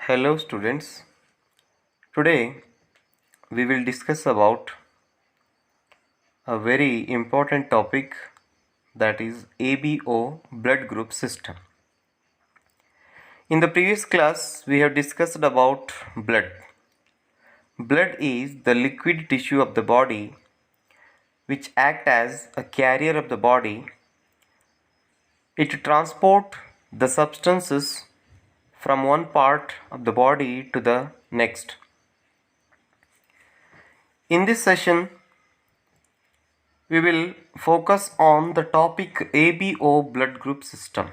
Hello students. Today we will discuss about a very important topic, that is ABO blood group system. In the previous class we have discussed about blood. Blood is the liquid tissue of the body which act as a carrier of the body. It transport the substances from one part of the body to the next. In this session we will focus on the topic ABO blood group system.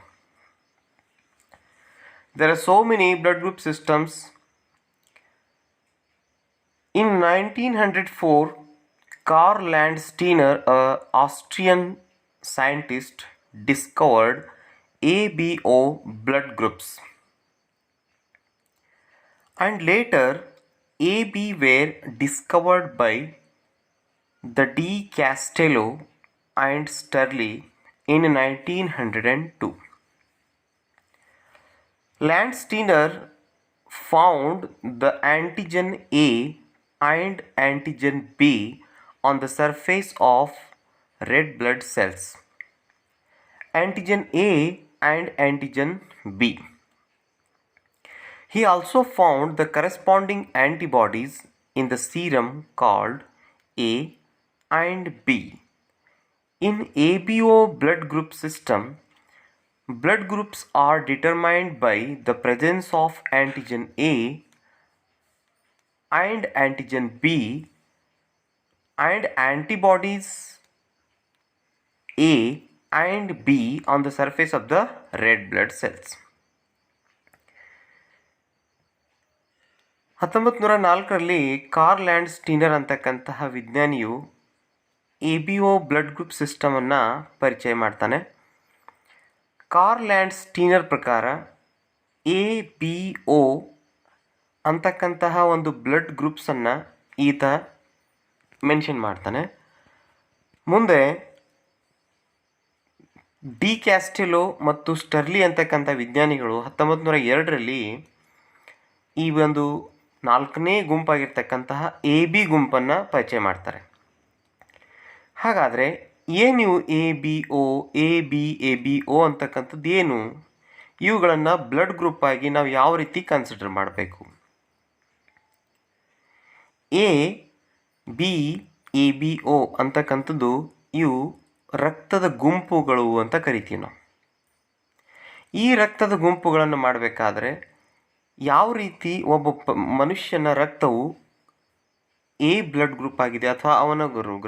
There are so many blood group systems. In 1904, Karl Landsteiner, an Austrian scientist, discovered ABO blood groups. And later, AB were discovered by the De Castello and Sturley in 1902. Landsteiner found the antigen A and antigen B on the surface of red blood cells. Antigen A and antigen B. He also found the corresponding antibodies in the serum called A and B. In ABO blood group system, blood groups are determined by the presence of antigen A and antigen B and antibodies A and B on the surface of the red blood cells. 1904ರಲ್ಲಿ Karl Landsteiner ಅಂತಕ್ಕಂತಹ ವಿಜ್ಞಾನಿಯು ABO blood group ಸಿಸ್ಟಮನ್ನು ಪರಿಚಯ ಮಾಡ್ತಾನೆ. Karl ಲ್ಯಾಂಡ್ಸ್ಟೀನರ್ ಪ್ರಕಾರ ABO ಅಂತಕ್ಕಂತಹ ಒಂದು blood ಗ್ರೂಪ್ಸನ್ನು ಈತ ಮೆನ್ಷನ್ ಮಾಡ್ತಾನೆ. ಮುಂದೆ ಡಿ ಕ್ಯಾಸ್ಟೆಲೋ ಮತ್ತು ಸ್ಟರ್ಲಿ ಅಂತಕ್ಕಂಥ ವಿಜ್ಞಾನಿಗಳು 1902ರಲ್ಲಿ ಈ ಒಂದು 4ನೇ ಗುಂಪಾಗಿರ್ತಕ್ಕಂತಹ AB ಗುಂಪನ್ನು ಪರಿಚಯ ಮಾಡ್ತಾರೆ. ಹಾಗಾದರೆ ಏನು ABO, ABO ಅಂತಕ್ಕಂಥದ್ದು ಏನು? ಇವುಗಳನ್ನು ಬ್ಲಡ್ ಗ್ರೂಪ್ ಆಗಿ ನಾವು ಯಾವ ರೀತಿ ಕನ್ಸಿಡರ್ ಮಾಡಬೇಕು? ABO ಅಂತಕ್ಕಂಥದ್ದು ಇವು ರಕ್ತದ ಗುಂಪುಗಳು ಅಂತ ಕರಿತೀವಿ ನಾವು. ಈ ರಕ್ತದ ಗುಂಪುಗಳನ್ನು ಮಾಡಬೇಕಾದ್ರೆ ಯಾವ ರೀತಿ ಒಬ್ಬ ಮನುಷ್ಯನ ರಕ್ತವು A ಬ್ಲಡ್ ಗ್ರೂಪ್ ಆಗಿದೆ ಅಥವಾ ಅವನ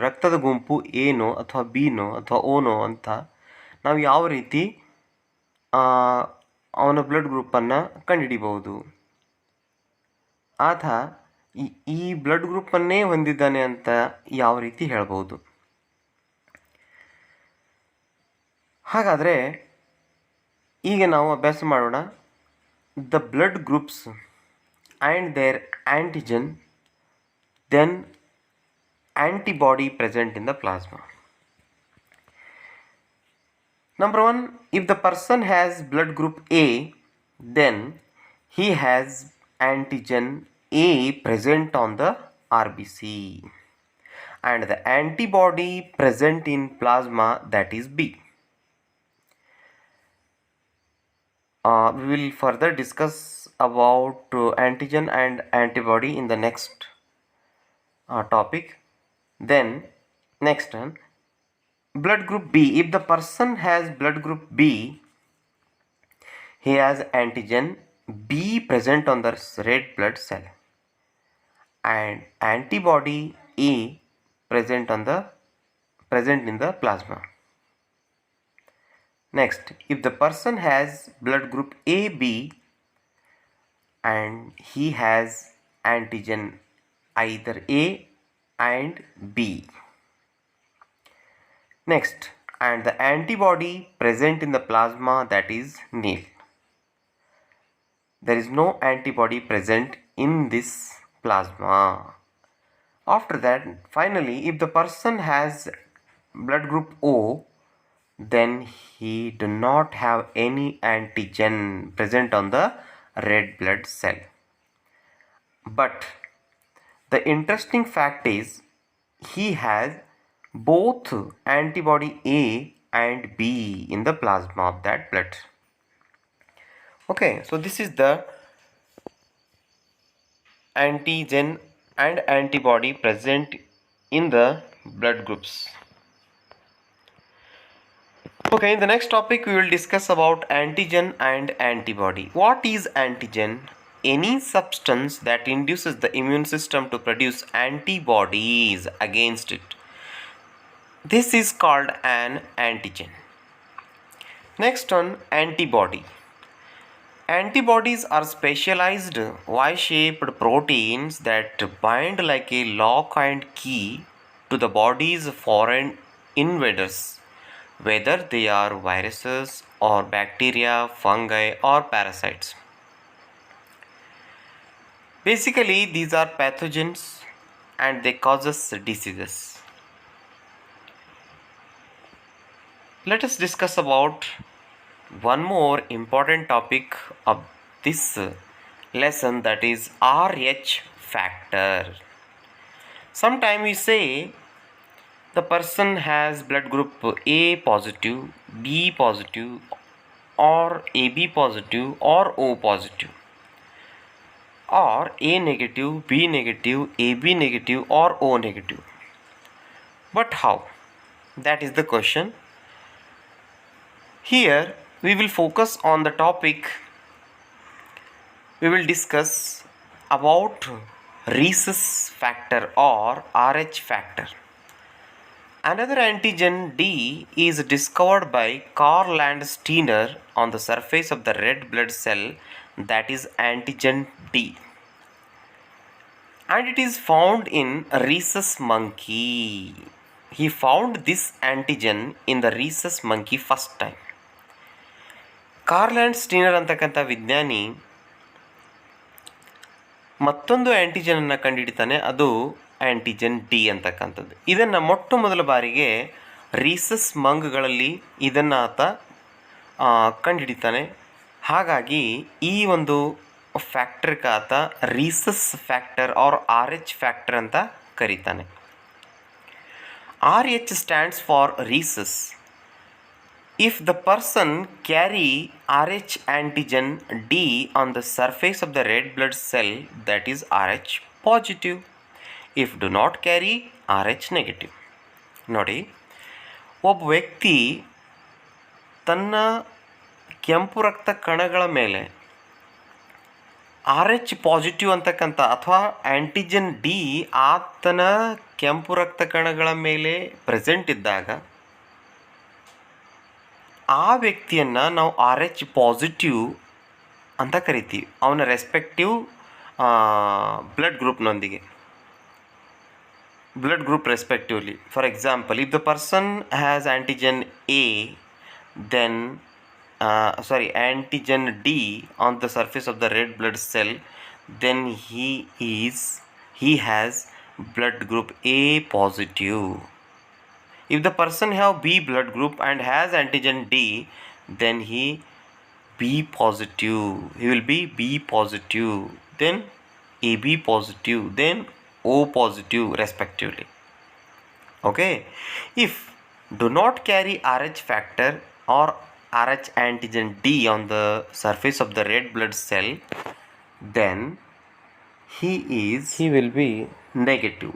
ರಕ್ತದ ಗುಂಪು ಏನೋ ಅಥವಾ ಬಿನೋ ಅಥವಾ ಓನೋ ಅಂತ ನಾವು ಯಾವ ರೀತಿ ಅವನ ಬ್ಲಡ್ ಗ್ರೂಪನ್ನು ಕಂಡುಹಿಡಿಬಹುದು? ಆತ ಈ ಬ್ಲಡ್ ಗ್ರೂಪನ್ನೇ ಹೊಂದಿದ್ದಾನೆ ಅಂತ ಯಾವ ರೀತಿ ಹೇಳ್ಬೋದು? ಹಾಗಾದರೆ ಈಗ ನಾವು ಅಭ್ಯಾಸ ಮಾಡೋಣ. The blood groups and their antigen, then antibody present in the plasma. Number 1, if the person has blood group A, then he has antigen A present on the RBC and the antibody present in plasma, that is B. We will further discuss about antigen and antibody in the next topic. Then next one, blood group B. If the person has blood group B, he has antigen B present on the red blood cell and antibody A present in the plasma. Next, if the person has blood group AB and he has antigen either A and B. Next, and the antibody present in the plasma, that is nil. There is no antibody present in this plasma. After that, finally, if the person has blood group O, then he do not have any antigen present on the red blood cell. But the interesting fact is he has both antibody A and B in the plasma of that blood. Okay, so this is the antigen and antibody present in the blood groups. Okay, in the next topic we will discuss about antigen and antibody. What is antigen? Any substance that induces the immune system to produce antibodies against it. This is called an antigen. Next one, antibody. Antibodies are specialized Y-shaped proteins that bind like a lock and key to the body's foreign invaders, whether they are viruses or bacteria, fungi or parasites. Basically, these are pathogens and they cause us diseases. Let us discuss about one more important topic of this lesson, that is RH factor. Sometimes we say the person has blood group A positive, B positive or AB positive or O positive, or A negative, B negative, AB negative or O negative. But how? That is the question. Here we will focus on the topic. We will discuss about rhesus factor or RH factor. Another antigen D is discovered by Karl Landsteiner on the surface of the red blood cell, that is antigen D. And it is found in rhesus monkey. He found this antigen in the rhesus monkey first time. Karl Landsteiner ಅಂತಕ್ಕಂಥ ವಿಜ್ಞಾನಿ ಮತ್ತೊಂದು ಆ್ಯಂಟಿಜನನ್ನು ಕಂಡುಹಿಡಿತಾನೆ, ಅದು antigen D ಅಂತಕ್ಕಂಥದ್ದು. ಇದನ್ನು ಮೊಟ್ಟ ಮೊದಲ ಬಾರಿಗೆ recess ಮಂಗ್ಗಳಲ್ಲಿ ಇದನ್ನು ಆತ ಕಂಡುಹಿಡಿತಾನೆ. ಹಾಗಾಗಿ ಈ ಒಂದು ಫ್ಯಾಕ್ಟರ್ಗೆ ಆತ rhesus factor or RH factor ಅಂತ ಕರೀತಾನೆ. RH stands for rhesus. If the person carry RH antigen D on the surface of the red blood cell, that is RH positive. If do not carry, RH negative. ನೋಡಿ, ಒಬ್ಬ ವ್ಯಕ್ತಿ ತನ್ನ ಕೆಂಪು ರಕ್ತ ಕಣಗಳ ಮೇಲೆ RH ಪಾಸಿಟಿವ್ ಅಂತಕ್ಕಂಥ ಅಥವಾ ಆ್ಯಂಟಿಜನ್ ಡಿ ಆತನ ಕೆಂಪು ರಕ್ತ ಕಣಗಳ ಮೇಲೆ ಪ್ರೆಸೆಂಟ್ ಇದ್ದಾಗ ಆ ವ್ಯಕ್ತಿಯನ್ನು ನಾವು RH ಪಾಸಿಟಿವ್ ಅಂತ ಕರಿತೀವಿ, ಅವನ ರೆಸ್ಪೆಕ್ಟಿವ್ ಬ್ಲಡ್ ಗ್ರೂಪ್ನೊಂದಿಗೆ, blood group respectively. For example, if the person has antigen A then antigen D on the surface of the red blood cell, then he has blood group A positive. If the person have B blood group and has antigen D, then he B positive. He will be B positive, then AB positive, then O positive respectively. Okay. If do not carry RH factor or RH antigen D on the surface of the red blood cell, then he will be negative.